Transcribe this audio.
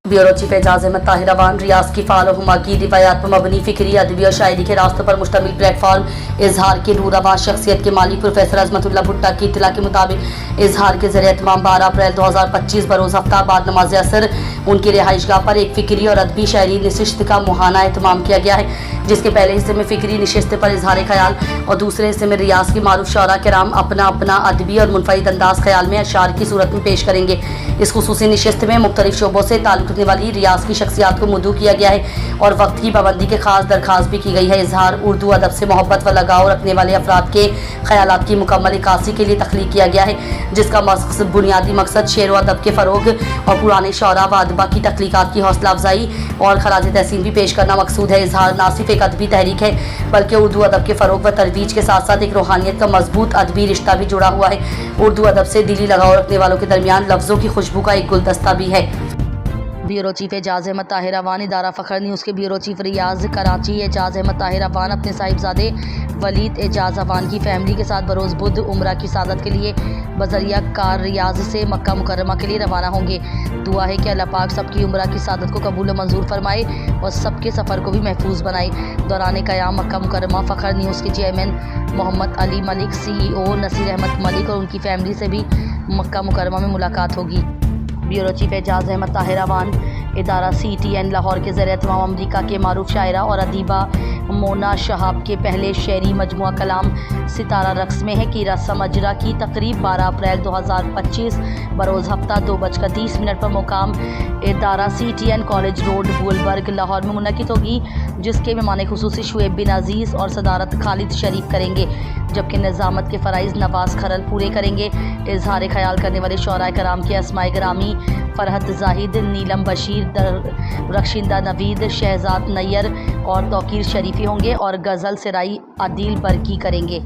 Bureau chief Ejaz Ahmad Tahir Awan रियाज की fall Huma की रिवायात पर मबनी फ़िक्री अदबी और शायरी के रास्तों पर मुश्तमिल प्लेटफॉर्म इजहार के नूरवा शख्सियत के मालिक प्रोफेसर अजमतुल्लाह भुट्टा की इत्तला के मुताबिक इजहार के ज़रिए तमाम 12 अप्रैल 2025 बरोज़ हफ्ता बाद नमाज असर उनकी रिहाइशगाह पर एक फ़िक्री और अदबी शायरी नशिस्त का मुहाना एहतमाम किया गया है, जिसके पहले हिस्से में फ़िक्री नशिस्त पर इजहार ख्याल और दूसरे हिस्से में रियाज के मारूफ शौरा कराम अपना अपना अदबी और मुनफरिद अंदाज ख्याल में अशार की सूरत में पेश करेंगे। इस खुसूसी नशिस्त में मुख्तलिफ शोबों से ताल्लुक़ रखने वाली रियाज की शख्सियात को मदऊ किया गया है और वक्त की पाबंदी के खास दरख्वास्त भी की गई है। इजहार उर्दू अदब से मोहब्बत व लगाव रखने वाले अफराद के ख्यालात की मुकम्मल इक्कासी के लिए तख्लीक किया गया है, जिसका बुनियादी मकसद शेर व अदब के फ़रोग और पुराने शौरा व अदबा की तख्लीकात की हौसला अफजाई और खराज तहसीन भी पेश करना मकसूद है। इजहार ना सिर्फ एक अदबी तहरीक है बल्कि उर्दू अदब के फ़रोग व तरवीज के साथ साथ एक रूहानियत का मजबूत अदबी रिश्ता भी जुड़ा हुआ है। उर्दू अदब से दिली लगाव रखने वालों के दरमियान लफ्ज़ों की खुशबू का एक गुलदस्ता भी है। ब्यूरो चीफ एजाज अहमद ताहिर अवान इदारा फ़ख्र न्यूज़ के ब्यूरो चीफ रियाज कराची। एजाज अहमद ताहिर अवान अपने साहिबजादे वलीद एजाज अवान की फैमिली के साथ बरोज़ बुध उम्रा की सादत के लिए बज़रिया कार रियाज से मक्का मुकर्रमा के लिए रवाना होंगे। दुआ है कि अल्लाह पाक सबकी उम्रा की सादत को कबूल मंजूर फरमाए और सबके सफ़र को भी महफूज बनाए। दौरान क़याम मक्का मुकर्रमा फ़ख्र न्यूज़ के चेयरमैन मोहम्मद अली मलिक, CEO नसीर अहमद मलिक और उनकी फैमिली से भी मक्का मुकर्रमा में मुलाकात होगी। ब्यूरो चीफ एजाज अहमद ताहिर अवान इदारा CTN लाहौर के ज़रिए तमाम अमरीका के मारूफ शायरा और अदीबा मोना शहाब के पहले शेरी मजमुआ कलाम सितारा रक्स में है कि रस्म अजरा की तकरीब 12 अप्रैल 2025 बरोज़ हफ्ता 2:30 पर मुकाम इदारा CTN कॉलेज रोड बुलबर्ग लाहौर में मुनक़िद होगी, जिसके मेहमान खुसूसी शुएब बिन अजीज़ और सदारत खालिद शरीफ करेंगे, जबकि निज़ामत के फ़राइज़ नवाज़ खरल पूरे करेंगे। इजहार ख्याल करने वाले शौरा कराम के अस्माए गिरामी फरहत जाहिद, नीलम बशीर, रक्षिंदा नवीद, शहजाद नैयर और तौकीर शरीफी होंगे और गज़ल सिराई आदिल बरकी करेंगे।